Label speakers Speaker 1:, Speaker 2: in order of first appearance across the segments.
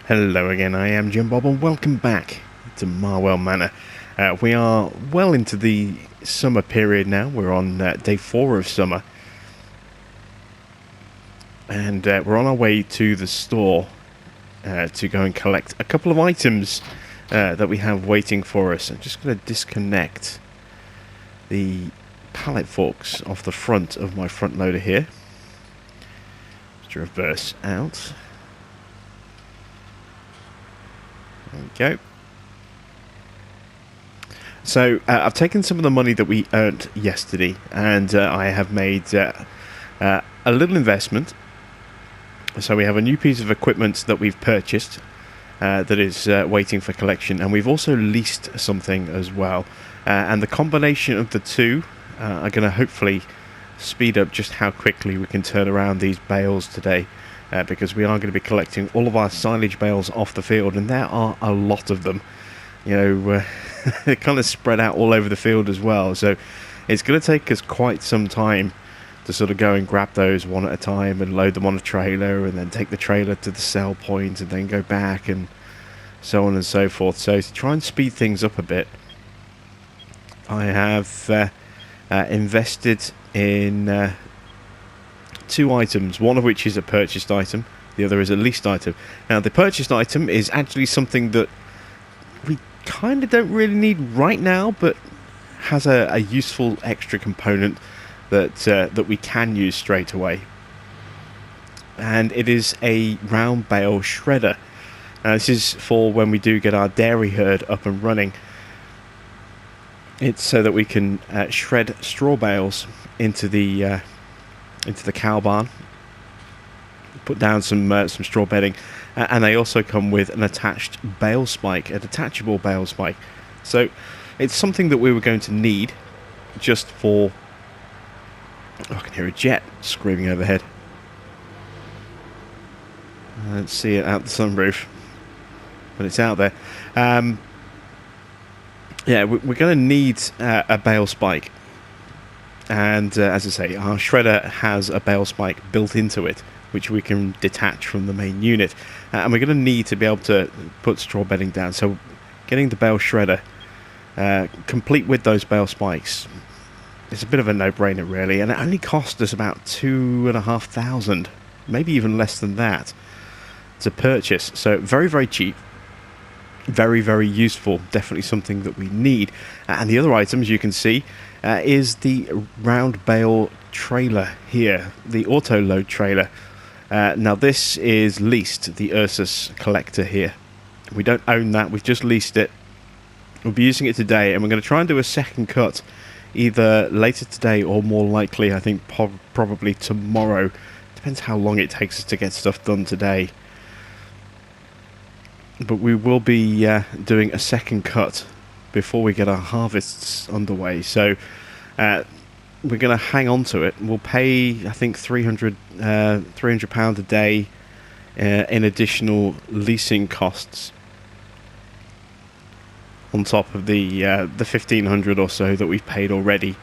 Speaker 1: Hello again, I am Jim Bob and welcome back to Marwell Manor. We are well into the summer period now. We're on day 4 of summer. And we're on our way to the store to go and collect a couple of items that we have waiting for us. I'm just going to disconnect the pallet forks off the front of my front loader here. Just reverse out. There we go. So I've taken some of the money that we earned yesterday and I have made a little investment. So we have a new piece of equipment that we've purchased that is waiting for collection, and we've also leased something as well. And the combination of the two are going to hopefully speed up just how quickly we can turn around these bales today. Because we are going to be collecting all of our silage bales off the field, and there are a lot of them. You know, they're kind of spread out all over the field as well, so it's going to take us quite some time to sort of go and grab those one at a time and load them on a trailer, and then take the trailer to the sell point and then go back, and so on and so forth. So to try and speed things up a bit, I have invested in two items, one of which is a purchased item, the other is a leased item. Now the purchased item is actually something that we kind of don't really need right now, but has a useful extra component that we can use straight away, and it is a round bale shredder. Now this is for when we do get our dairy herd up and running. It's so that we can shred straw bales into the cow barn, put down some straw bedding, and they also come with an attached bale spike, a detachable bale spike. So it's something that we were going to need just for... Oh, I can hear a jet screaming overhead. I don't see it out the sunroof, but it's out there. Yeah, we're going to need a bale spike. And as I say, our shredder has a bale spike built into it, which we can detach from the main unit. And we're going to need to be able to put straw bedding down. So getting the bale shredder complete with those bale spikes is a bit of a no-brainer, really. And it only cost us about 2,500, maybe even less than that, to purchase. So very, very cheap. Very, very useful. Definitely something that we need. And the other items you can see is the round bale trailer here, the auto load trailer. Now this is leased, the Ursus collector here. We don't own that, we've just leased it. We'll be using it today, and we're going to try and do a second cut either later today or more likely, I think, probably tomorrow. Depends how long it takes us to get stuff done today. But we will be doing a second cut before we get our harvests underway. So we're going to hang on to it. We'll pay, I think, £300 a day in additional leasing costs on top of the 1,500 or so that we've paid already.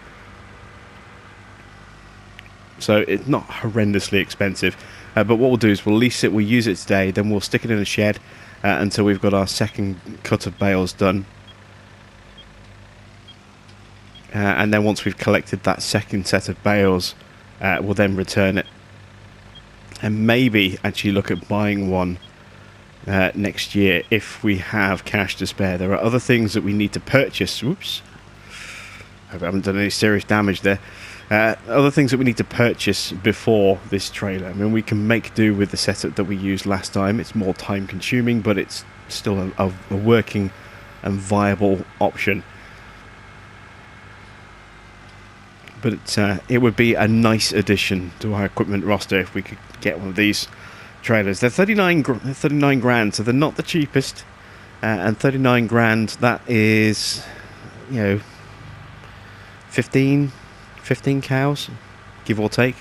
Speaker 1: So it's not horrendously expensive. But what we'll do is we'll lease it, we'll use it today, then we'll stick it in a shed until we've got our second cut of bales done. And then once we've collected that second set of bales, we'll then return it. And maybe actually look at buying one next year if we have cash to spare. There are other things that we need to purchase. Whoops. Hope I haven't done any serious damage there. Other things that we need to purchase before this trailer. I mean, we can make do with the setup that we used last time. It's more time consuming, but it's still a working and viable option. But it would be a nice addition to our equipment roster if we could get one of these trailers. They're 39 grand, so they're not the cheapest. And 39 grand, that is, you know, 15 cows, give or take.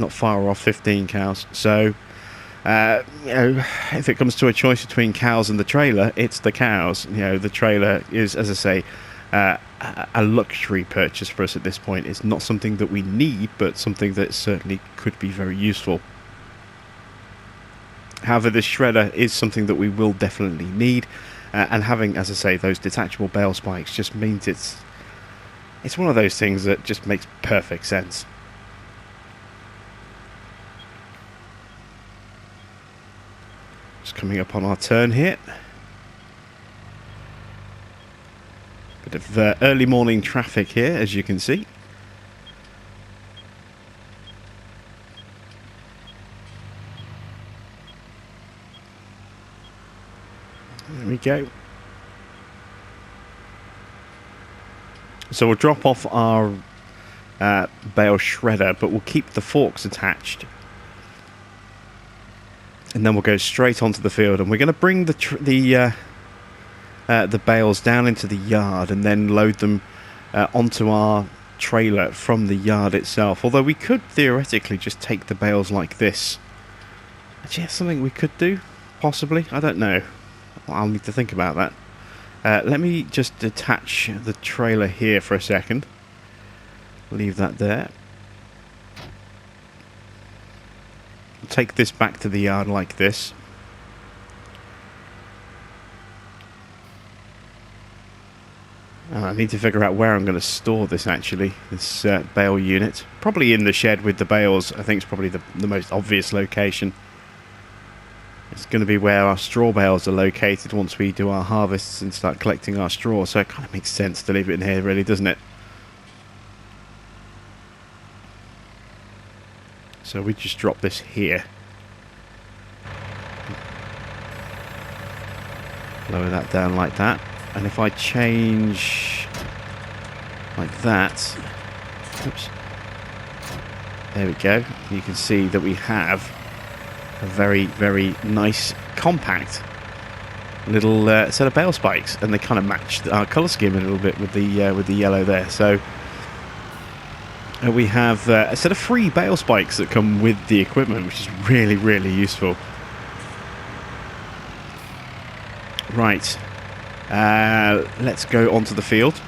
Speaker 1: Not far off 15 cows. So, you know, if it comes to a choice between cows and the trailer, it's the cows. You know, the trailer is, as I say, a luxury purchase for us at this point. It's not something that we need, but something that certainly could be very useful. However, this shredder is something that we will definitely need, and having, as I say, those detachable bale spikes just means it's one of those things that just makes perfect sense. Just coming up on our turn here. Bit of early morning traffic here, as you can see. There we go. So we'll drop off our bale shredder, but we'll keep the forks attached. And then we'll go straight onto the field, and we're going to bring the bales down into the yard and then load them onto our trailer from the yard itself. Although we could theoretically just take the bales like this. Actually, that's something we could do, possibly. I don't know. I'll need to think about that. Let me just detach the trailer here for a second. Leave that there. Take this back to the yard like this. And I need to figure out where I'm going to store this actually, this bale unit. Probably in the shed with the bales. I think it's probably the most obvious location. It's going to be where our straw bales are located once we do our harvests and start collecting our straw. So it kind of makes sense to leave it in here, really, doesn't it? So we just drop this here. Lower that down like that. And if I change like that, oops, there we go. You can see that we have a very, very nice, compact little set of bale spikes, and they kind of match our colour scheme a little bit with the yellow there. So we have a set of free bale spikes that come with the equipment, which is really, really useful. Right, let's go onto the field,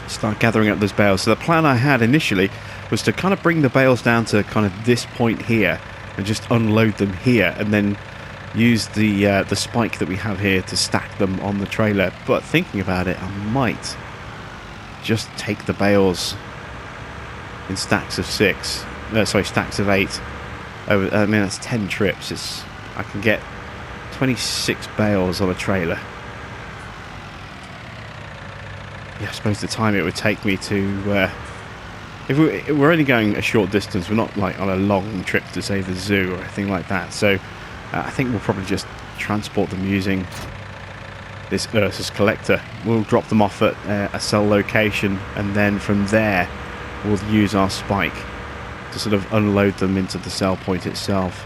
Speaker 1: start gathering up those bales. So the plan I had initially was to kind of bring the bales down to kind of this point here and just unload them here, and then use the spike that we have here to stack them on the trailer. But thinking about it, I might just take the bales in stacks of 6. Stacks of 8. I mean, that's 10 trips. I can get 26 bales on a trailer. Yeah, I suppose the time it would take me to... if we're only going a short distance, we're not like on a long trip to, say, the zoo or anything like that. So I think we'll probably just transport them using this Ursus collector. We'll drop them off at a cell location, and then from there we'll use our spike to sort of unload them into the cell point itself.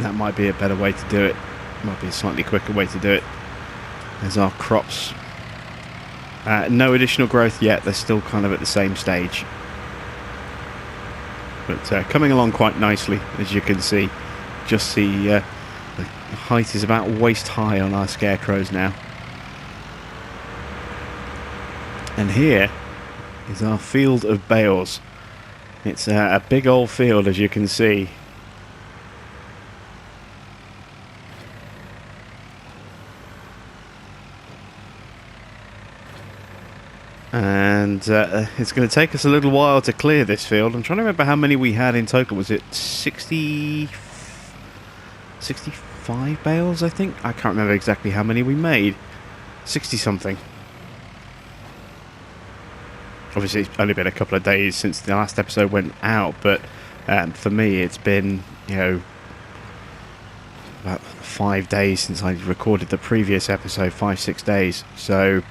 Speaker 1: That might be a better way to do it. Might be a slightly quicker way to do it. There's our crops. No additional growth yet. They're still kind of at the same stage. But coming along quite nicely, as you can see. Just the height is about waist high on our scarecrows now. And here is our field of bales. It's a big old field, as you can see. And it's going to take us a little while to clear this field. I'm trying to remember how many we had in total. Was it 65 bales, I think? I can't remember exactly how many we made. 60 something. Obviously, it's only been a couple of days since the last episode went out, but for me, it's been, you know, about 5 days since I recorded the previous episode, 5-6 days. So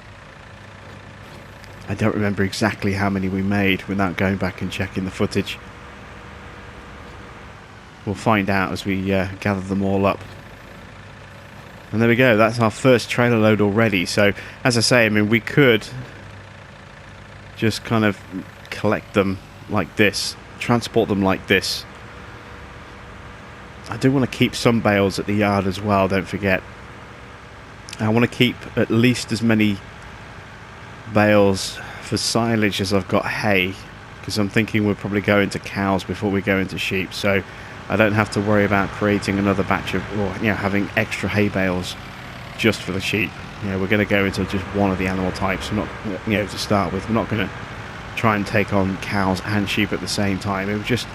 Speaker 1: I don't remember exactly how many we made without going back and checking the footage. We'll find out as we gather them all up. And there we go, that's our first trailer load already. So, as I say, I mean, we could just kind of collect them like this, transport them like this. I do want to keep some bales at the yard as well, don't forget. I want to keep at least as many bales for silage as I've got hay, because I'm thinking we'll probably go into cows before we go into sheep. So I don't have to worry about creating another batch of, or having extra hay bales just for the sheep. We're going to go into just one of the animal types. We're not, to start with, we're not going to try and take on cows and sheep at the same time. It would just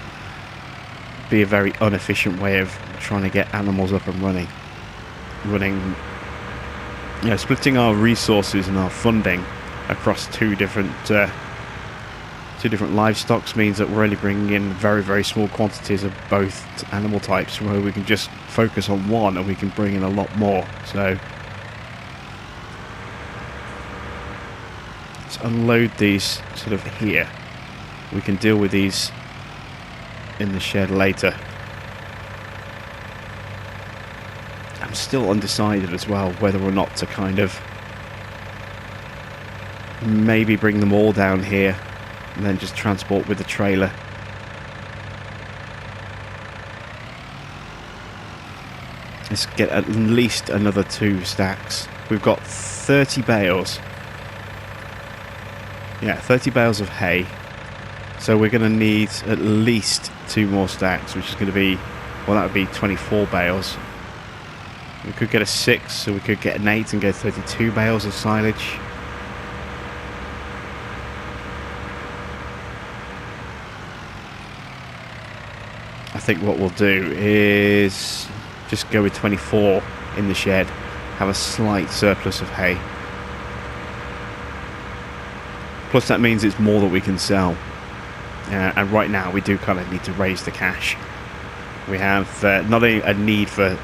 Speaker 1: be a very inefficient way of trying to get animals up and running. Splitting our resources and our funding across two different livestocks means that we're only bringing in very, very small quantities of both animal types, where we can just focus on one and we can bring in a lot more. So let's unload these sort of here. We can deal with these in the shed later. I'm still undecided as well whether or not to kind of maybe bring them all down here and then just transport with the trailer. Let's get at least another 2 stacks. We've got 30 bales. Yeah, 30 bales of hay. So we're going to need at least 2 more stacks, which is going to be, well, that would be 24 bales. We could get a 6, so we could get an 8 and get 32 bales of silage. I think what we'll do is just go with 24 in the shed, have a slight surplus of hay. Plus that means it's more that we can sell. And right now we do kind of need to raise the cash. We have not only a need for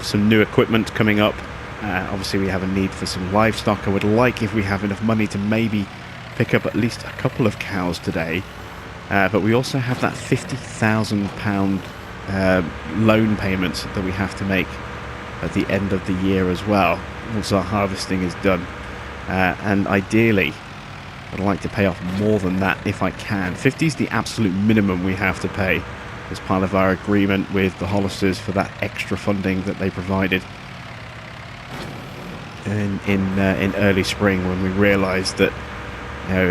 Speaker 1: some new equipment coming up, obviously we have a need for some livestock. I would like, if we have enough money, to maybe pick up at least a couple of cows today. But we also have that £50,000 loan payment that we have to make at the end of the year as well, once our harvesting is done. And ideally, I'd like to pay off more than that if I can. 50 is the absolute minimum we have to pay as part of our agreement with the Hollisters for that extra funding that they provided in early spring, when we realised that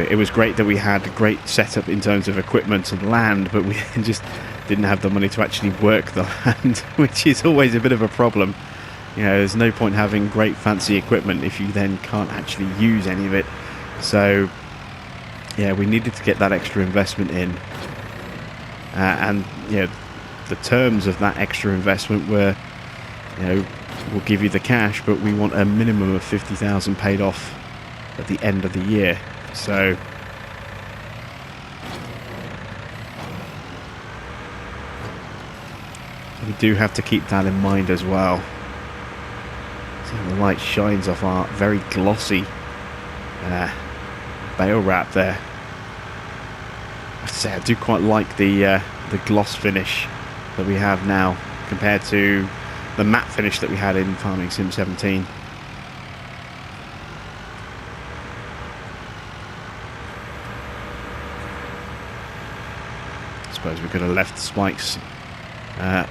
Speaker 1: it was great that we had a great setup in terms of equipment and land, but we just didn't have the money to actually work the land, which is always a bit of a problem. There's no point having great fancy equipment if you then can't actually use any of it. So yeah, we needed to get that extra investment in, and the terms of that extra investment were, we'll give you the cash, but we want a minimum of 50,000 paid off at the end of the year. So we do have to keep that in mind as well. See how the light shines off our very glossy bale wrap there. I have to say, I do quite like the gloss finish that we have now compared to the matte finish that we had in Farming Sim 17. I suppose we could have left the spikes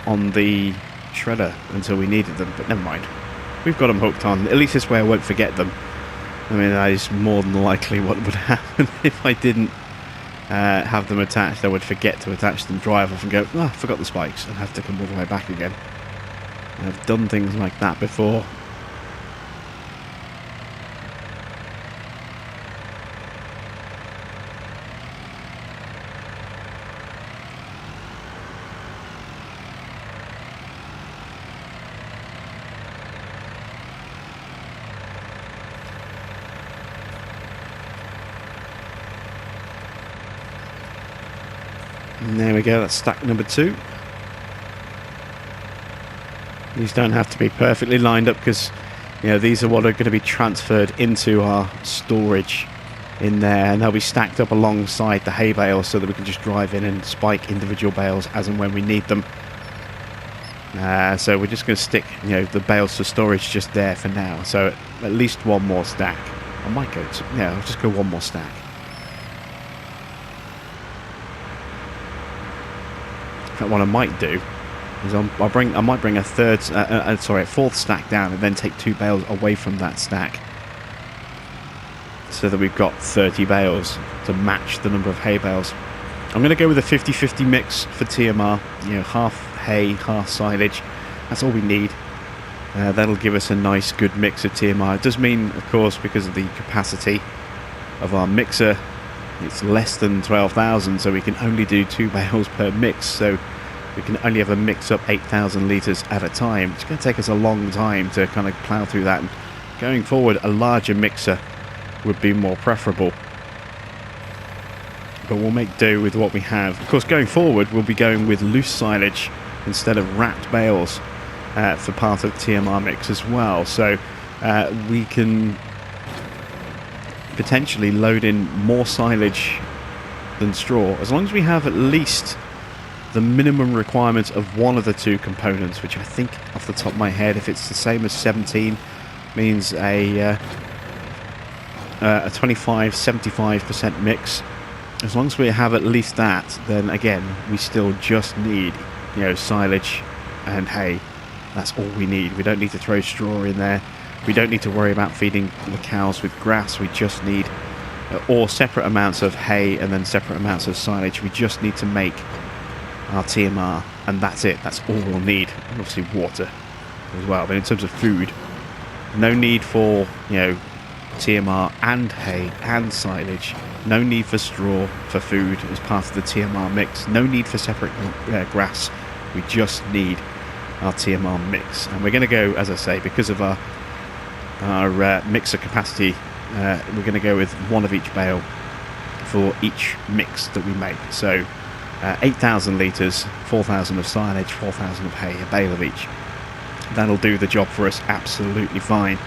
Speaker 1: on the shredder until we needed them, but never mind. We've got them hooked on. At least this way I won't forget them. I mean, that is more than likely what would happen if I didn't have them attached. I would forget to attach them, drive off and go, I forgot the spikes, and have to come all the way back again. And I've done things like that before. And there we go, that's stack number 2. These don't have to be perfectly lined up because these are what are going to be transferred into our storage in there, and they'll be stacked up alongside the hay bales so that we can just drive in and spike individual bales as and when we need them. So we're just going to stick the bales for storage just there for now. So at least one more stack. I might go to, I'll just go one more stack. In fact, what I might do is I might bring a fourth stack down and then take 2 bales away from that stack, so that we've got 30 bales to match the number of hay bales. I'm going to go with a 50-50 mix for TMR, you know, half hay, half silage. That's all we need. That'll give us a nice good mix of TMR. It does mean, of course, because of the capacity of our mixer, it's less than 12,000, so we can only do 2 bales per mix, so we can only ever mix up 8,000 litres at a time. It's going to take us a long time to kind of plough through that, and going forward a larger mixer would be more preferable. But we'll make do with what we have. Of course, going forward we'll be going with loose silage instead of wrapped bales for part of the TMR mix as well, so we can potentially load in more silage than straw, as long as we have at least the minimum requirements of one of the 2 components, which I think off the top of my head, if it's the same as 17, means a 25-75% mix. As long as we have at least that, then again we still just need, you know, silage and hay. That's all we need. We don't need to throw straw in there. We don't need to worry about feeding the cows with grass. We just need or separate amounts of hay and then separate amounts of silage. We just need to make our TMR, and that's it. That's all we'll need. And obviously water as well. But in terms of food, no need for, you know, TMR and hay and silage. No need for straw for food as part of the TMR mix. No need for separate grass. We just need our TMR mix, and we're going to go, as I say, because of our mixer capacity, we're going to go with 1 of each bale for each mix that we make. So 8,000 litres, 4,000 of silage, 4,000 of hay, a bale of each. That'll do the job for us absolutely fine.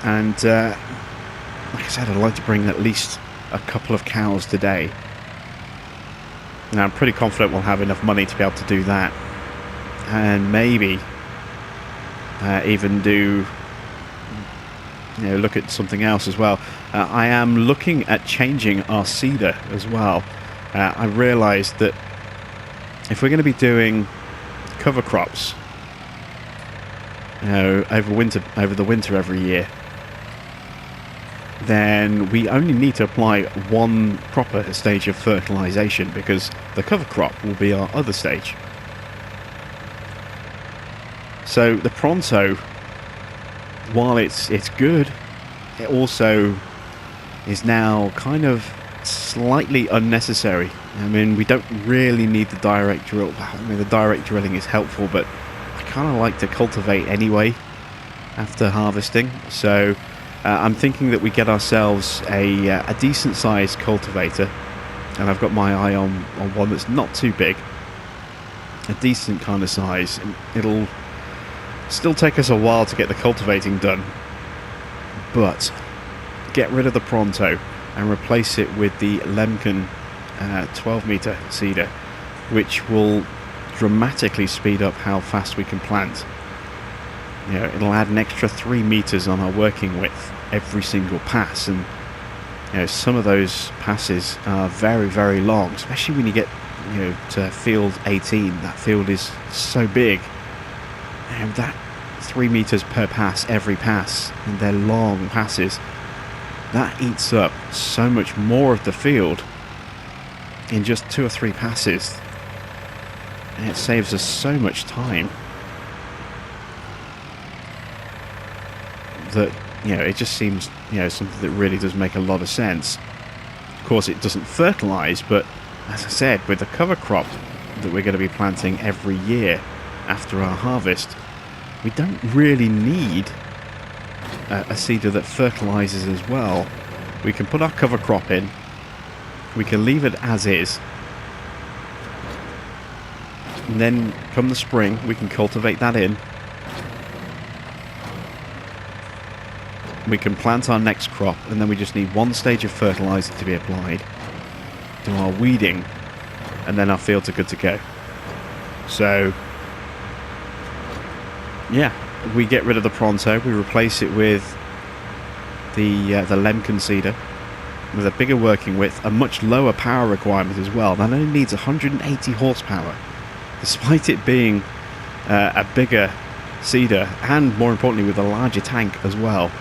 Speaker 1: And like I said, I'd like to bring at least a couple of cows today. Now I'm pretty confident we'll have enough money to be able to do that, and maybe even do, you know, look at something else as well. I am looking at changing our seeder as well. I realised that if we're going to be doing cover crops, you know, over the winter every year, then we only need to apply 1 proper stage of fertilisation, because the cover crop will be our other stage. So the Pronto, while it's good, it also is now kind of slightly unnecessary. I mean, we don't really need the direct drill. I mean, the direct drilling is helpful, but I kind of like to cultivate anyway after harvesting. So I'm thinking that we get ourselves a decent sized cultivator, and I've got my eye on one that's not too big, a decent kind of size. It'll still take us a while to get the cultivating done, but get rid of the Pronto and replace it with the Lemken 12 metre seeder, which will dramatically speed up how fast we can plant. You know, it'll add an extra 3 metres on our working width every single pass, and you know, some of those passes are very, very long, especially when you get, you know, to field 18. That field is so big, and that 3 metres per pass every pass, and they're long passes, that eats up so much more of the field in just 2 or 3 passes, and it saves us so much time that, you know, it just seems, you know, something that really does make a lot of sense. Of course, it doesn't fertilise, but as I said, with the cover crop that we're going to be planting every year after our harvest, we don't really need a seeder that fertilises as well. We can put our cover crop in, we can leave it as is, and then come the spring we can cultivate that in. We can plant our next crop, and then we just need 1 stage of fertiliser to be applied, do our weeding, and then our fields are good to go. So yeah, we get rid of the Pronto, we replace it with the Lemken seeder with a bigger working width, a much lower power requirement as well. That only needs 180 horsepower, despite it being a bigger seeder, and more importantly with a larger tank as well.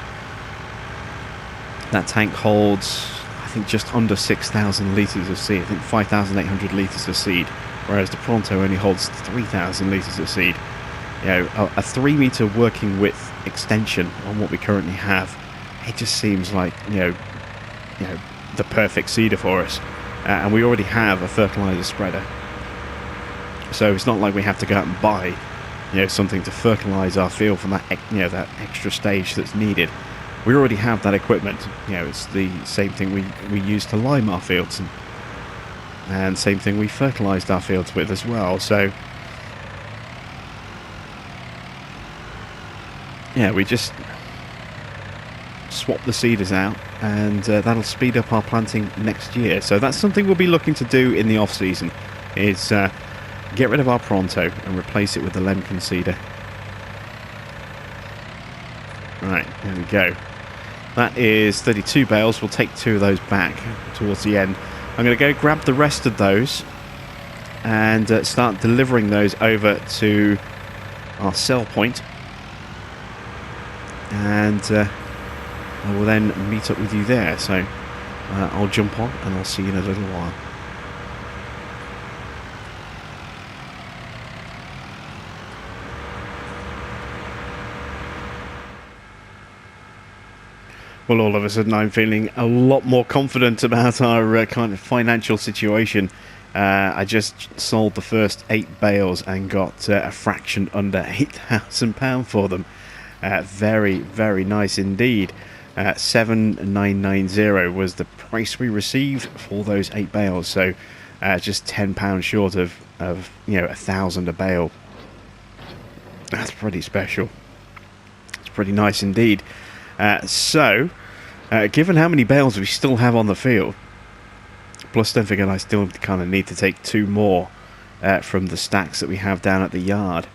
Speaker 1: That tank holds, I think, just under 6,000 litres of seed. I think 5,800 litres of seed, whereas the Pronto only holds 3,000 litres of seed. You know, a 3 metre working width extension on what we currently have. It just seems like, you know, the perfect seeder for us. And we already have a fertiliser spreader. So it's not like we have to go out and buy, you know, something to fertilise our field from that, you know, that extra stage that's needed. We already have that equipment. You know, it's the same thing we use to lime our fields, and same thing we fertilised our fields with as well. So yeah, we just swap the seeders out, and that'll speed up our planting next year. So that's something we'll be looking to do in the off season, is get rid of our Pronto and replace it with the Lemken seeder. Right, there we go. That is 32 bales. We'll take 2 of those back towards the end. I'm going to go grab the rest of those and start delivering those over to our sell point. And I will then meet up with you there. So I'll jump on and I'll see you in a little while. Well, all of a sudden I'm feeling a lot more confident about our kind of financial situation. I just sold the first 8 bales and got a fraction under £8,000 for them. Very, very nice indeed. 7,990 was the price we received for those 8 bales. So just £10 short of you know, 1,000 a bale. That's pretty special. It's pretty nice indeed. Given how many bales we still have on the field, plus don't forget I still kind of need to take 2 more from the stacks that we have down at the yard,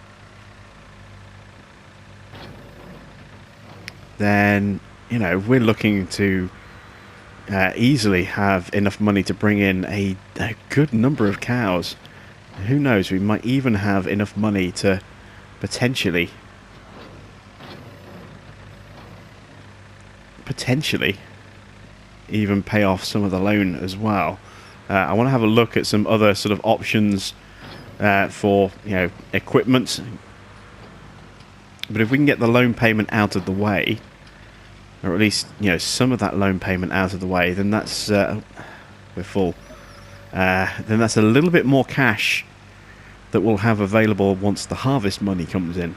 Speaker 1: then, you know, we're looking to easily have enough money to bring in a good number of cows. Who knows, we might even have enough money to potentially even pay off some of the loan as well. I want to have a look at some other sort of options for, you know, equipment. But if we can get the loan payment out of the way, or at least, you know, some of that loan payment out of the way, then that's we're full. Then that's a little bit more cash that we'll have available once the harvest money comes in.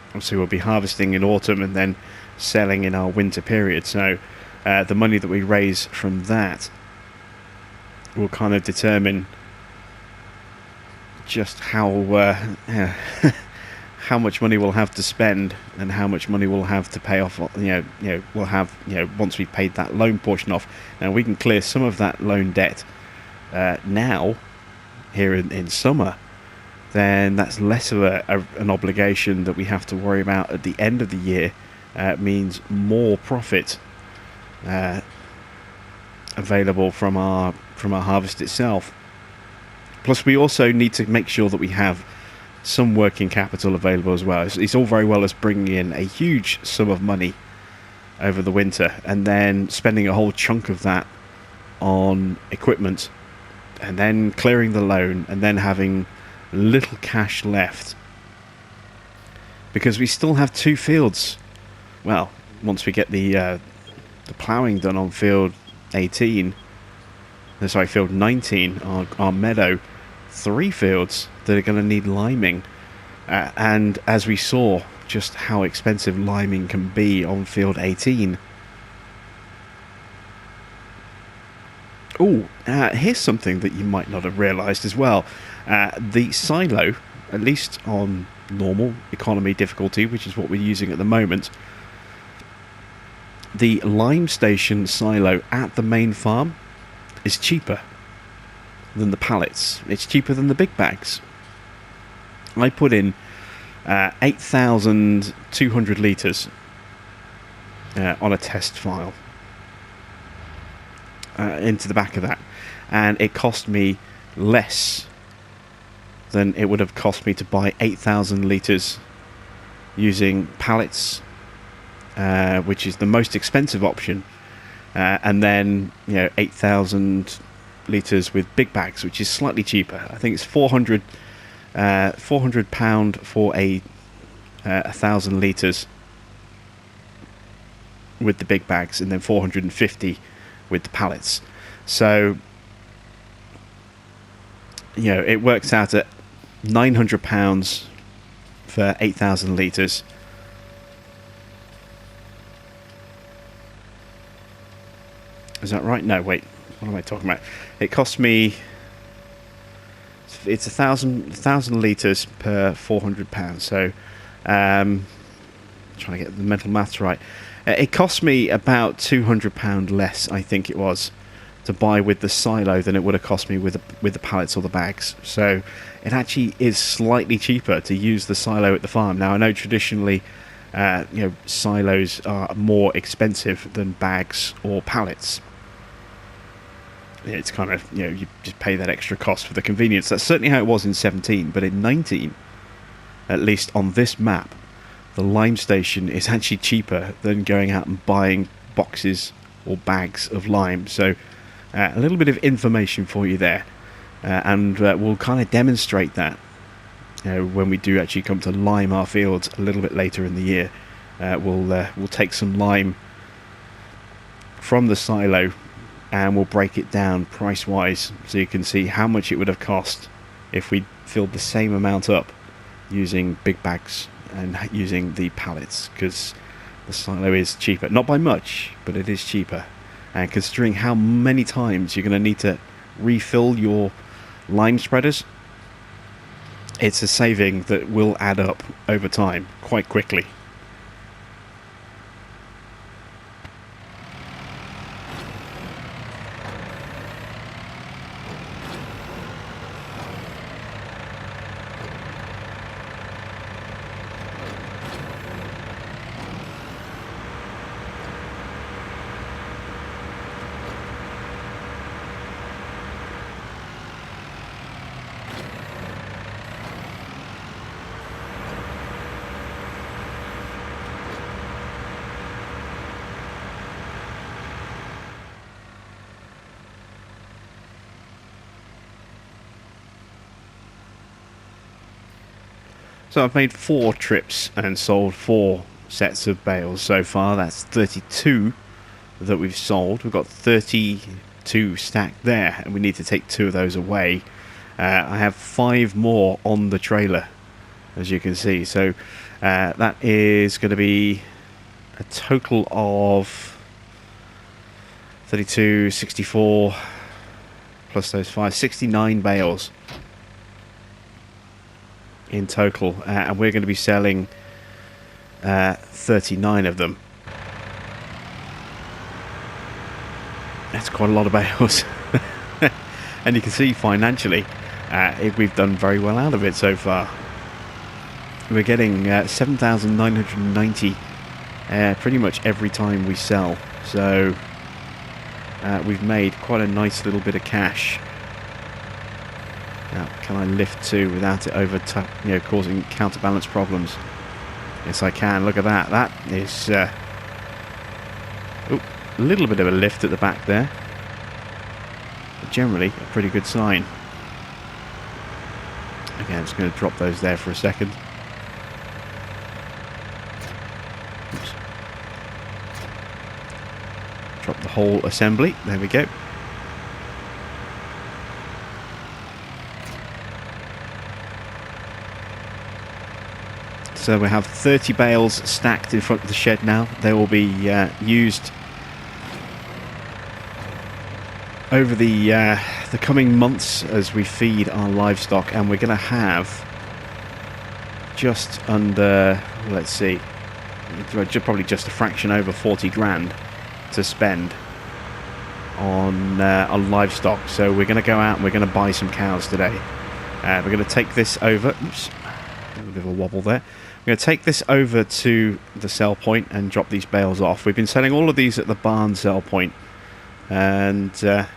Speaker 1: Obviously we'll be harvesting in autumn and then selling in our winter period, so the money that we raise from that will kind of determine just how how much money we'll have to spend and how much money we'll have to pay off. We'll have, you know, once we've paid that loan portion off. Now we can clear some of that loan debt now here in summer, then that's less of an obligation that we have to worry about at the end of the year. Means more profit available from our harvest itself. Plus we also need to make sure that we have some working capital available as well. It's all very well us bringing in a huge sum of money over the winter and then spending a whole chunk of that on equipment and then clearing the loan and then having little cash left, because we still have 2 fields. Well, once we get the ploughing done on field 18, field 19, our meadow, 3 fields that are going to need liming, and as we saw just how expensive liming can be on field 18. Here's something that you might not have realised as well. The silo, at least on normal economy difficulty, which is what we're using at the moment, the lime station silo at the main farm is cheaper than the pallets. It's cheaper than the big bags. I put in 8,200 litres on a test file into the back of that, and it cost me less than it would have cost me to buy 8,000 litres using pallets which is the most expensive option, and then 8,000 litres with big bags, which is slightly cheaper. I think it's £400 for a 1,000 litres with the big bags, and then 450 with the pallets. So it works out at £900 for 8,000 litres. Is that right? No, wait. What am I talking about? It cost me. It's 1,000 litres per £400. So, trying to get the mental maths right. It cost me about £200 less, I think it was, to buy with the silo than it would have cost me with the pallets or the bags. So it actually is slightly cheaper to use the silo at the farm. Now I know traditionally, silos are more expensive than bags or pallets. It's kind of, you just pay that extra cost for the convenience. That's certainly how it was in 17, but in 19, at least on this map, the lime station is actually cheaper than going out and buying boxes or bags of lime. So a little bit of information for you there, and we'll kind of demonstrate that when we do actually come to lime our fields a little bit later in the year. We'll take some lime from the silo and we'll break it down price wise, so you can see how much it would have cost if we filled the same amount up using big bags and using the pallets, because the silo is cheaper, not by much, but it is cheaper. And considering how many times you're going to need to refill your lime spreaders, it's a saving that will add up over time quite quickly. So I've made 4 trips and sold 4 sets of bales so far. That's 32 that we've sold. We've got 32 stacked there, and we need to take 2 of those away. I have 5 more on the trailer, as you can see. So that is going to be a total of 32, 64, plus those 5, 69 bales in total, and we're going to be selling 39 of them. That's quite a lot of bales. And you can see financially we've done very well out of it so far. We're getting 7,990 pretty much every time we sell, so we've made quite a nice little bit of cash. Now, can I lift 2 without it causing counterbalance problems? Yes, I can. Look at that. That is a little bit of a lift at the back there, but generally a pretty good sign. Again, I'm just going to drop those there for a second. Oops. Drop the whole assembly. There we go. So we have 30 bales stacked in front of the shed now. They will be used over the coming months as we feed our livestock, and we're going to have just under, let's see, probably just a fraction over 40 grand to spend on livestock. So we're going to go out and we're going to buy some cows today. We're going to take this over. Oops, a little bit of a wobble there. I'm going to take this over to the sell point and drop these bales off. We've been selling all of these at the barn sell point, and I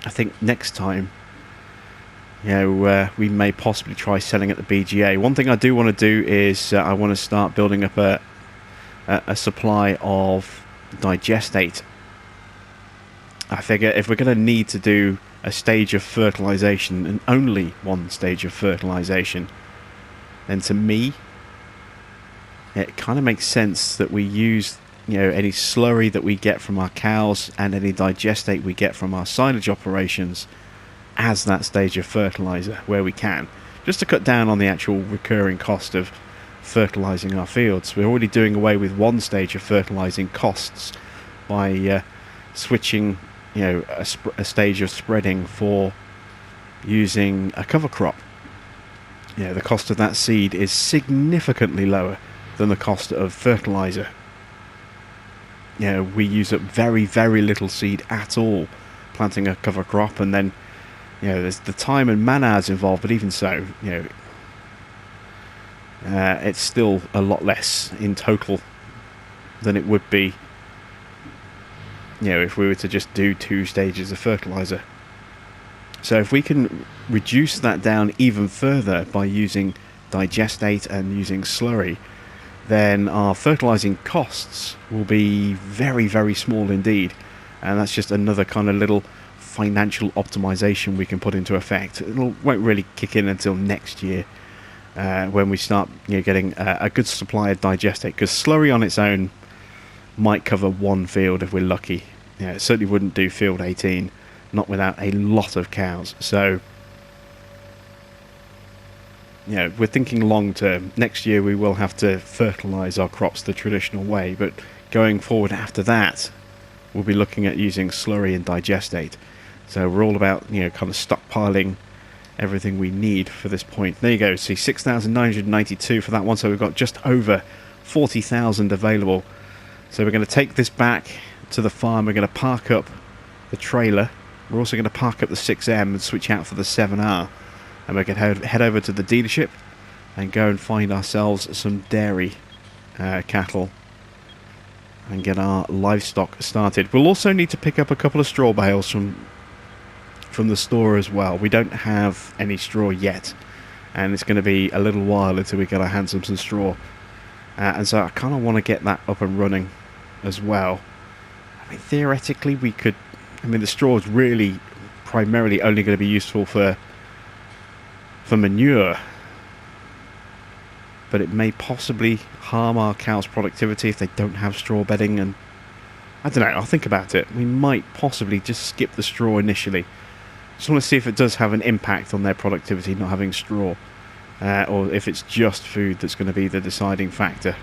Speaker 1: think next time we may possibly try selling at the BGA. One thing I do want to do is I want to start building up a supply of digestate. I figure if we're going to need to do a stage of fertilization, and only one stage of fertilization, then to me it kind of makes sense that we use any slurry that we get from our cows and any digestate we get from our silage operations as that stage of fertilizer where we can, just to cut down on the actual recurring cost of fertilizing our fields. We're already doing away with one stage of fertilizing costs by switching a stage of spreading for using a cover crop. The cost of that seed is significantly lower than the cost of fertilizer. We use up very, very little seed at all planting a cover crop, and then there's the time and man hours involved, but even so, it's still a lot less in total than it would be if we were to just do 2 stages of fertilizer. So if we can reduce that down even further by using digestate and using slurry, then our fertilizing costs will be very, very small indeed. And that's just another kind of little financial optimization we can put into effect. It won't really kick in until next year, when we start getting a good supply of digestate, because slurry on its own might cover one field if we're lucky. It certainly wouldn't do field 18, not without a lot of cows. So we're thinking long term. Next year we will have to fertilize our crops the traditional way, but going forward after that we'll be looking at using slurry and digestate. So we're all about kind of stockpiling everything we need for this point. There you go, see, 6,992 for that one, so we've got just over 40,000 available. So we're going to take this back to the farm. We're going to park up the trailer. We're also going to park up the 6M and switch out for the 7R, and we're going to head over to the dealership and go and find ourselves some dairy cattle and get our livestock started. We'll also need to pick up a couple of straw bales from the store as well. We don't have any straw yet, and it's going to be a little while until we get our hands on some straw, and so I kind of want to get that up and running as well. I mean, theoretically we could, the straw is really primarily only going to be useful for manure, but it may possibly harm our cows' productivity if they don't have straw bedding, and I don't know, I'll think about it. We might possibly just skip the straw initially. Just want to see if it does have an impact on their productivity not having straw, or if it's just food that's going to be the deciding factor.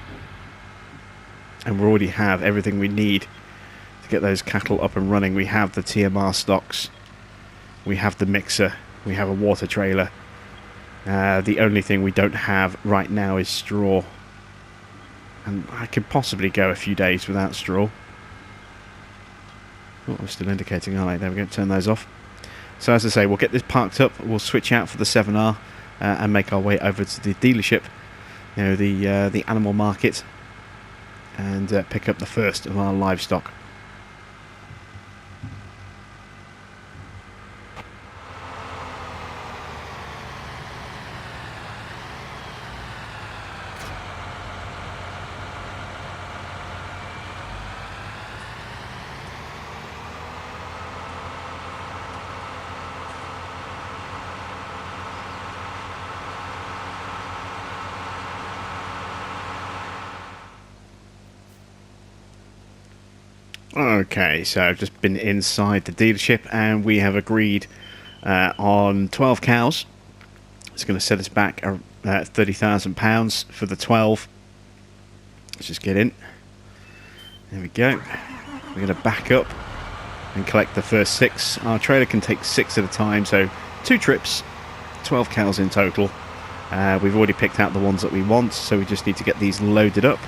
Speaker 1: And we already have everything we need to get those cattle up and running. We have the TMR stocks, we have the mixer, we have a water trailer. The only thing we don't have right now is straw, and I could possibly go a few days without straw. Oh, we're still indicating, aren't they? There we go, turn those off. So as I say, we'll get this parked up, we'll switch out for the 7R and make our way over to the dealership, the animal market, and pick up the first of our livestock. Okay, so I've just been inside the dealership and we have agreed on 12 cows. It's going to set us back £30,000 for the 12. Let's just get in. There we go. We're going to back up and collect the first 6. Our trailer can take 6 at a time, so 2 trips, 12 cows in total. We've already picked out the ones that we want, so we just need to get these loaded up.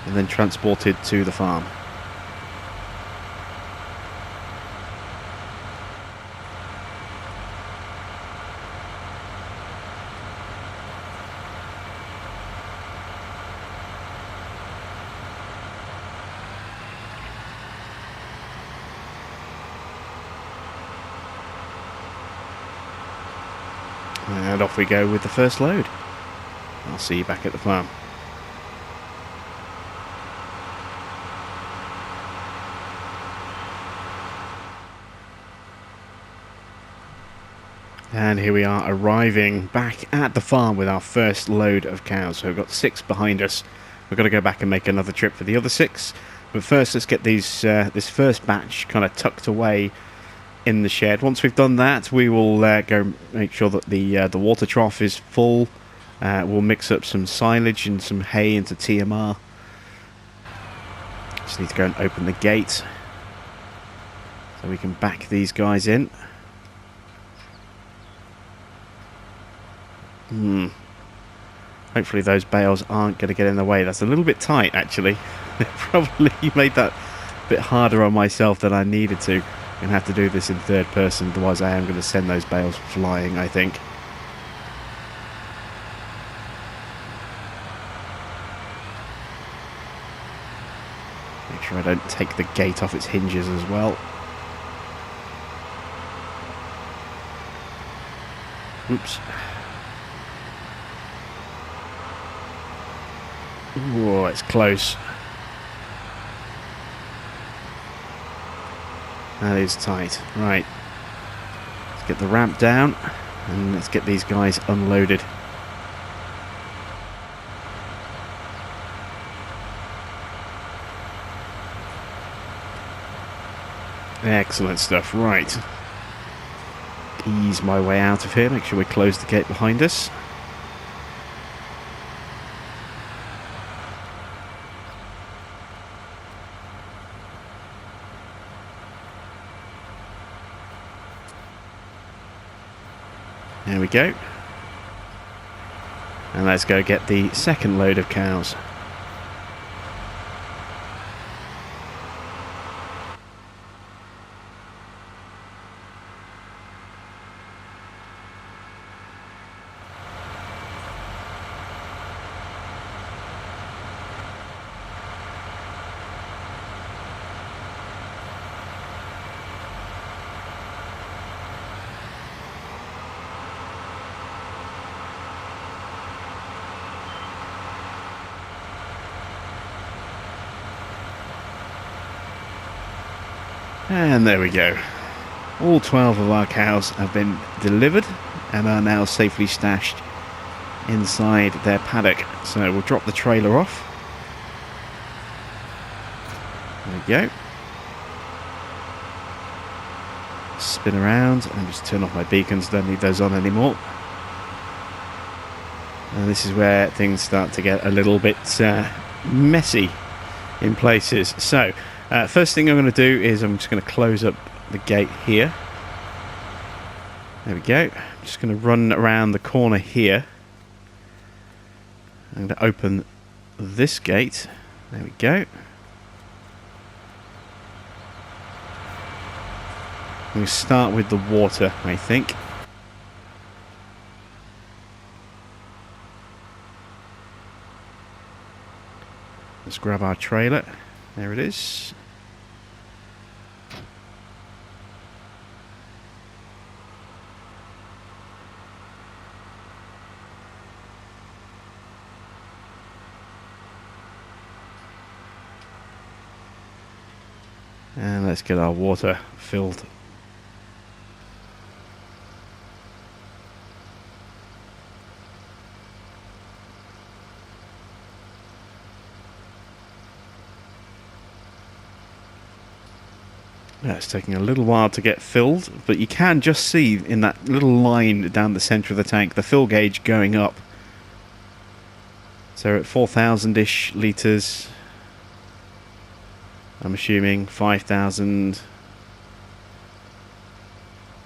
Speaker 1: And then transported to the farm. And off we go with the first load. I'll see you back at the farm. And here we are arriving back at the farm with our first load of cows. So we've got 6 behind us. We've got to go back and make another trip for the other 6. But first let's get these this first batch kind of tucked away in the shed. Once we've done that, we will go make sure that the water trough is full. We'll mix up some silage and some hay into TMR. Just need to go and open the gate so we can back these guys in. Hopefully those bales aren't going to get in the way. That's a little bit tight, actually. Probably made that a bit harder on myself than I needed to. I'm going to have to do this in third person, otherwise I am going to send those bales flying, I think. Make sure I don't take the gate off its hinges as well. Oops. Whoa, it's close. That is tight. Right. Let's get the ramp down and let's get these guys unloaded. Excellent stuff. Right. Ease my way out of here. Make sure we close the gate behind us. There we go. And let's go get the second load of cows. And there we go. All 12 of our cows have been delivered and are now safely stashed inside their paddock. So we'll drop the trailer off. There we go. Spin around and just turn off my beacons, don't need those on anymore. And this is where things start to get a little bit messy in places. So first thing I'm going to do is I'm just going to close up the gate here. There we go. I'm just going to run around the corner here. I'm going to open this gate. There we go. I'm going to start with the water, I think. Let's grab our trailer. There it is. And let's get our water filled. It's taking a little while to get filled, but you can just see in that little line down the centre of the tank the fill gauge going up. So at 4,000-ish litres, I'm assuming 5,000,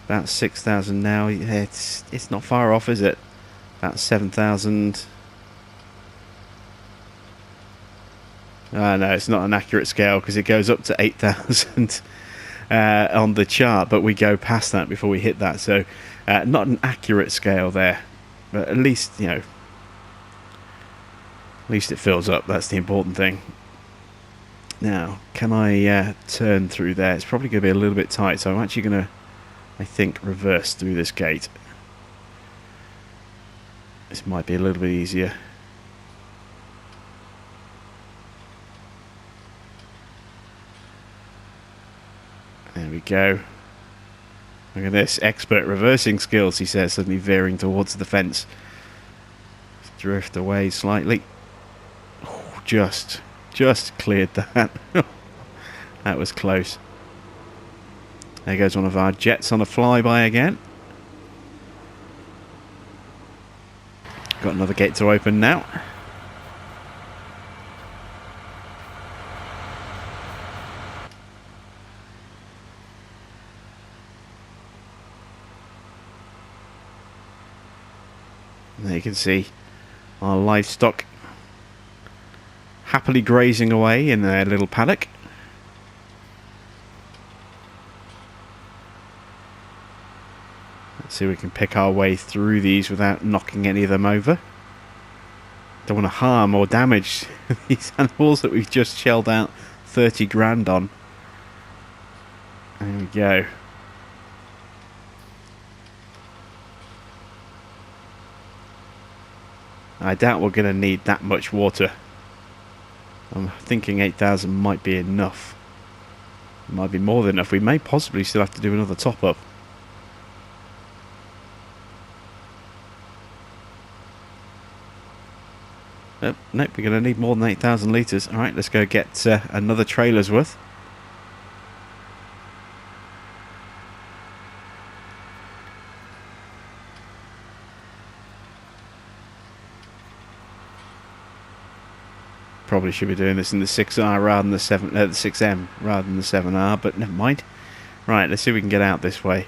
Speaker 1: about 6,000 now. It's not far off, is it? About 7,000. No, it's not an accurate scale because it goes up to 8,000 on the chart, but we go past that before we hit that. So not an accurate scale there, but at least, you know, at least it fills up. That's the important thing. Now, can I turn through there? It's probably going to be a little bit tight, so I'm actually going to, I think, reverse through this gate. This might be a little bit easier. There we go. Look at this. Expert reversing skills, he says, suddenly veering towards the fence. Drift away slightly. Oh, just cleared that. That was close. There goes one of our jets on a flyby again. Got another gate to open now. And there you can see our livestock happily grazing away in their little paddock. Let's see if we can pick our way through these without knocking any of them over. Don't want to harm or damage these animals that we've just shelled out 30 grand on. There we go. I doubt we're going to need that much water. I'm thinking 8,000 might be enough. It might be more than enough. We may possibly still have to do another top-up. Nope, we're going to need more than 8,000 litres. Alright, let's go get another trailer's worth. Probably should be doing this in the 6R rather than the 6M rather than the 7R, but never mind. Right, let's see if we can get out this way.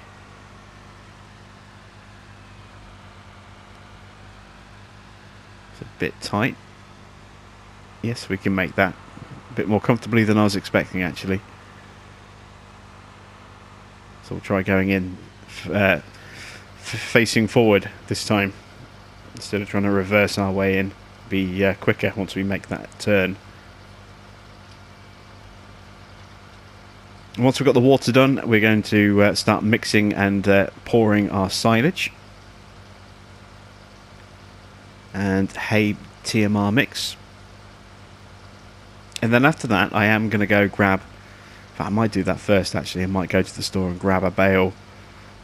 Speaker 1: It's a bit tight. Yes, we can make that a bit more comfortably than I was expecting, actually. So we'll try going in facing forward this time, instead of trying to reverse our way in. Be quicker once we make that turn. Once we've got the water done, we're going to start mixing and pouring our silage and hay TMR mix. And then after that, I am going to go grab... In fact, I might do that first, actually. I might go to the store and grab a bale.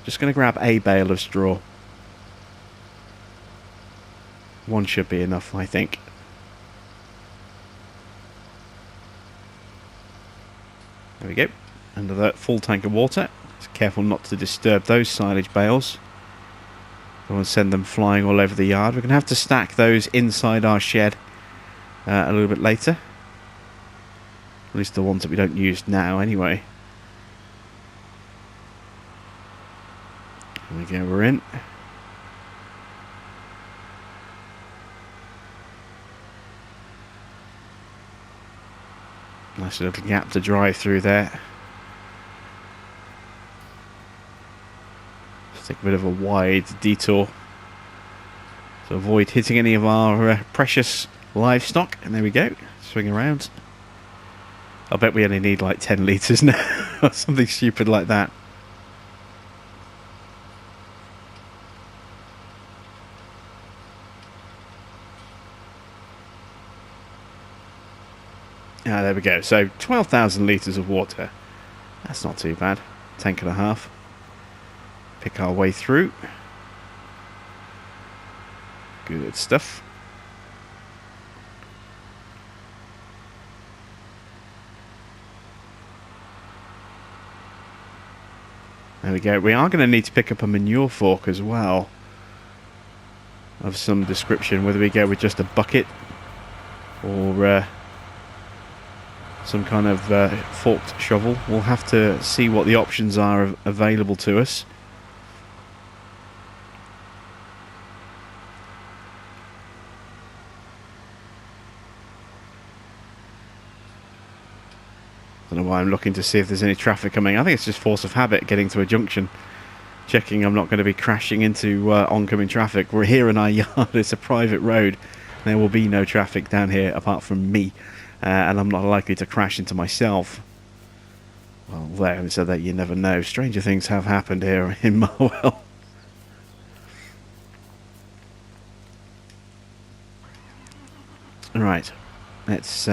Speaker 1: Just going to grab a bale of straw. One should be enough, I think. There we go. Another full tank of water. Just careful not to disturb those silage bales. Don't want to send them flying all over the yard. We're going to have to stack those inside our shed a little bit later. At least the ones that we don't use now, anyway. There we go, we're in. Nice little gap to drive through there. Let's take a bit of a wide detour to avoid hitting any of our precious livestock. And there we go. Swing around. I bet we only need like 10 litres now. Or something stupid like that. Ah, there we go. So 12,000 litres of water. That's not too bad. Tank and a half. Pick our way through. Good stuff. There we go. We are going to need to pick up a manure fork as well, of some description. Whether we go with just a bucket or some kind of forked shovel. We'll have to see what the options are available to us. Don't know why I'm looking to see if there's any traffic coming. I think it's just force of habit getting to a junction, checking I'm not going to be crashing into oncoming traffic. We're here in our yard. It's a private road. There will be no traffic down here apart from me. And I'm not likely to crash into myself. Well, there, so that you never know. Stranger things have happened here in Marwell. Right, let's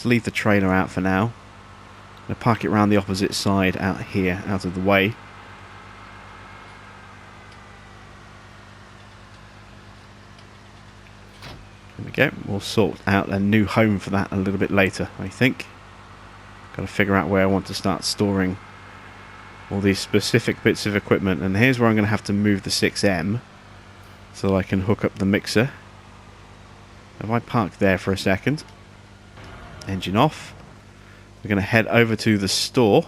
Speaker 1: leave the trailer out for now. I'm going to park it around the opposite side out here, out of the way. There we go. We'll sort out a new home for that a little bit later, I think. Got to figure out where I want to start storing all these specific bits of equipment. And here's where I'm going to have to move the 6M so I can hook up the mixer. If I park there for a second, engine off, we're going to head over to the store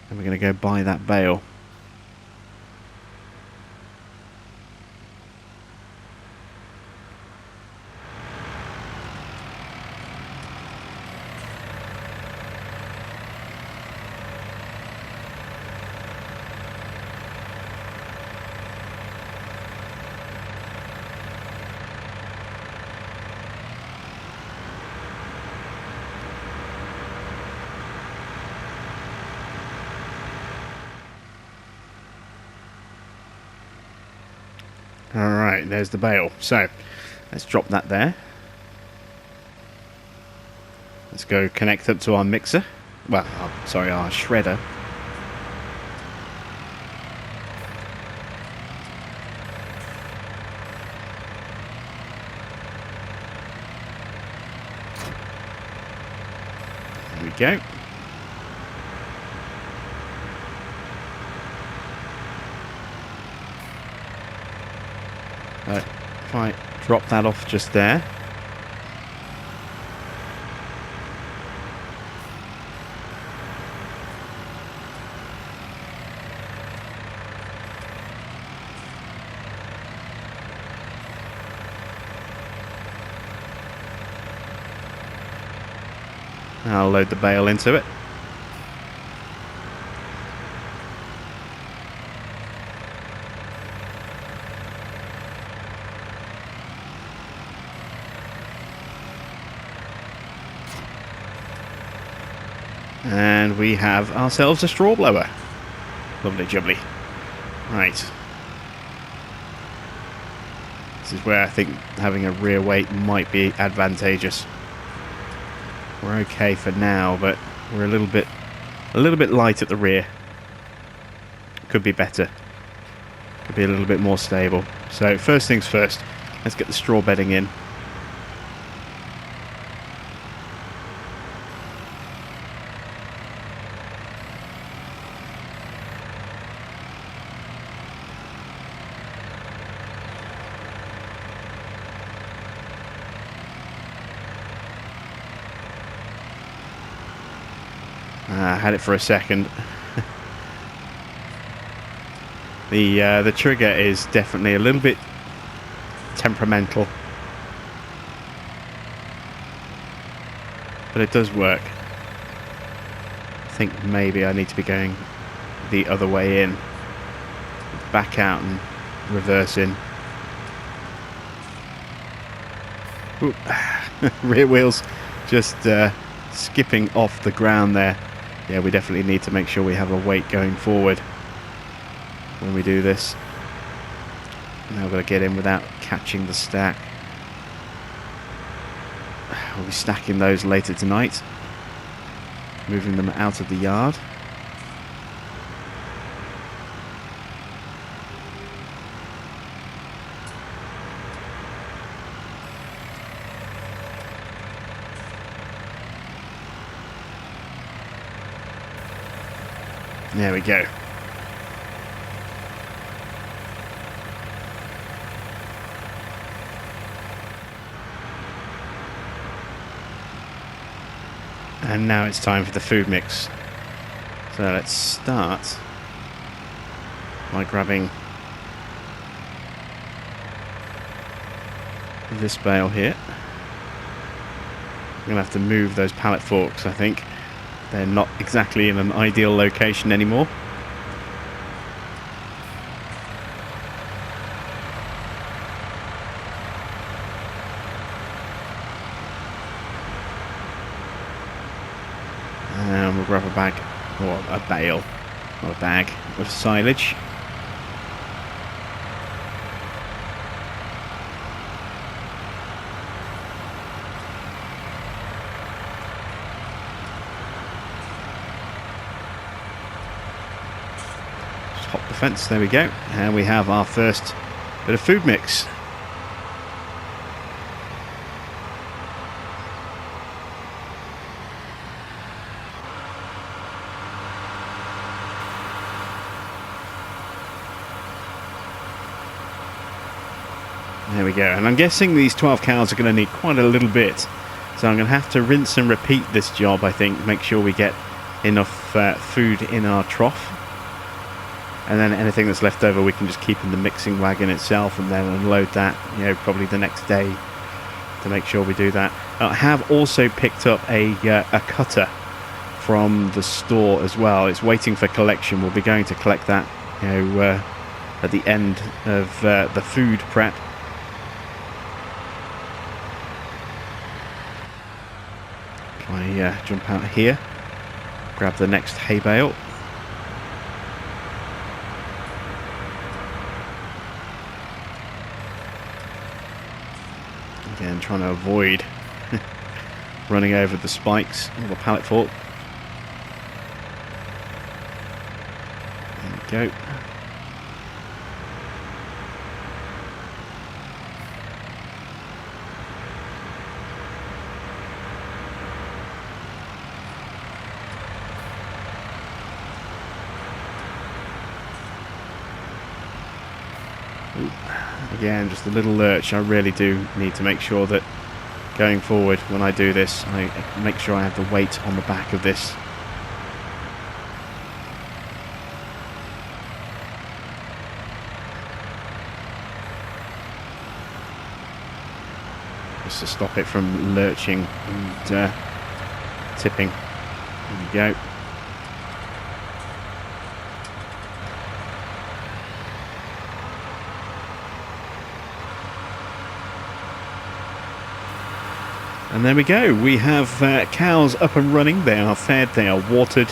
Speaker 1: and we're going to go buy that bale. Alright, there's the bale. So, let's drop that there. Let's go connect up to our mixer. Well, sorry, our shredder. There we go. If I drop that off just there. I'll load the bale into it. And we have ourselves a straw blower. Lovely jubbly. Right. This is where I think having a rear weight might be advantageous. We're okay for now, but we're a little bit light at the rear. Could be better. Could be a little bit more stable. So first things first, let's get the straw bedding in. I had it for a second. The trigger is definitely a little bit temperamental, but it does work. I think maybe I need to be going the other way in, back out and reverse in. Rear wheels just skipping off the ground there. Yeah, we definitely need to make sure we have a weight going forward when we do this. Now we've got to get in without catching the stack. We'll be stacking those later tonight, moving them out of the yard. There we go. And now it's time for the food mix. So let's start by grabbing this bale here. I'm going to have to move those pallet forks, I think. They're not exactly in an ideal location anymore. And we'll grab a bag, or a bale, or a bag of silage. Pop the fence, there we go. And we have our first bit of food mix. There we go, and I'm guessing these 12 cows are going to need quite a little bit, so I'm going to have to rinse and repeat this job, I think, make sure we get enough food in our trough, and then anything that's left over we can just keep in the mixing wagon itself and then unload that, you know, probably the next day to make sure we do that. I have also picked up a cutter from the store as well. It's waiting for collection. We'll be going to collect that, you know, at the end of the food prep. I jump out here, grab the next hay bale. Again, trying to avoid running over the spikes or the pallet fork. There we go. Again, just a little lurch. I really do need to make sure that going forward when I do this, I make sure I have the weight on the back of this. Just to stop it from lurching and tipping. There we go. And there we go, we have cows up and running. They are fed, they are watered,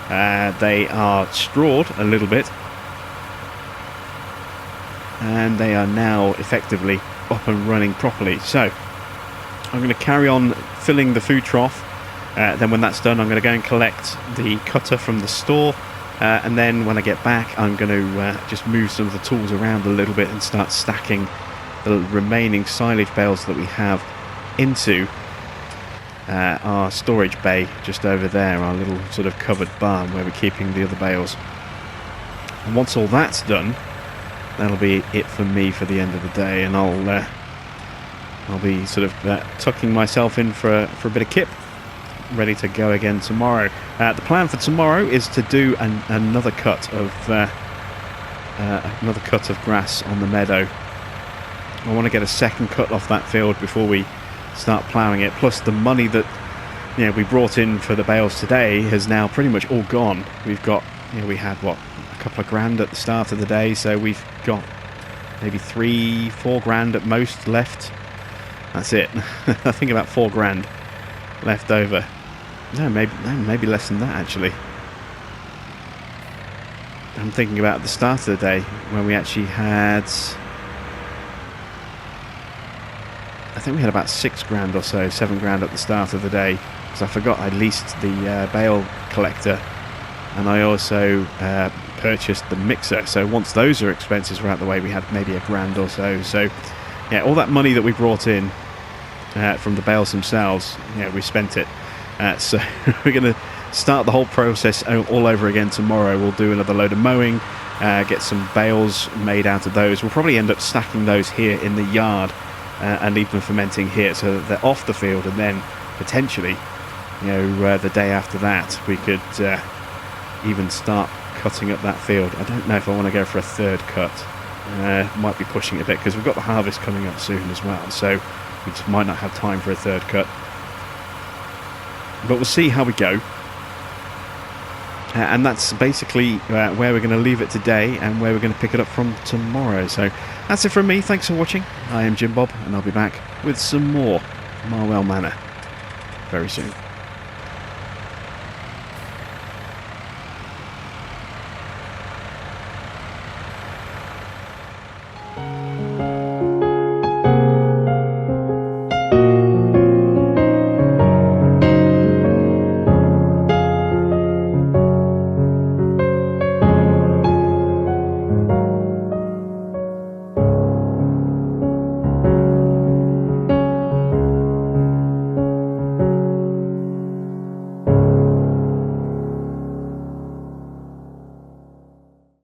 Speaker 1: they are strawed a little bit, and they are now effectively up and running properly. So I'm going to carry on filling the food trough, then when that's done I'm going to go and collect the cutter from the store, and then when I get back I'm going to just move some of the tools around a little bit and start stacking the remaining silage bales that we have into our storage bay just over there, our little sort of covered barn where we're keeping the other bales. And once all that's done, that'll be it for me for the end of the day, and I'll be sort of tucking myself in for a bit of kip, ready to go again tomorrow. The plan for tomorrow is to do another cut of grass on the meadow. I want to get a second cut off that field before we start ploughing it. Plus the money that, you know, we brought in for the bales today has now pretty much all gone. We've got, you know, we had what, a couple of grand at the start of the day, so we've got maybe 3-4 grand at most left. That's it. I think about 4 grand left over. No, maybe less than that actually. I'm thinking about the start of the day when we actually had, I think we had about 6 grand or so, 7 grand at the start of the day, because I forgot I leased the bale collector, and I also purchased the mixer. So once those expenses were out the way, we had maybe 1 grand or so. So yeah, all that money that we brought in from the bales themselves, yeah, we spent it. So we're going to start the whole process all over again tomorrow. We'll do another load of mowing, get some bales made out of those. We'll probably end up stacking those here in the yard and leave them fermenting here so that they're off the field, and then potentially, you know, the day after that we could even start cutting up that field. I don't know if I want to go for a third cut. Might be pushing it a bit because we've got the harvest coming up soon as well, so we just might not have time for a third cut. But we'll see how we go. And that's basically where we're going to leave it today and where we're going to pick it up from tomorrow. So that's it from me. Thanks for watching. I am Jim Bob, and I'll be back with some more Marwell Manor very soon.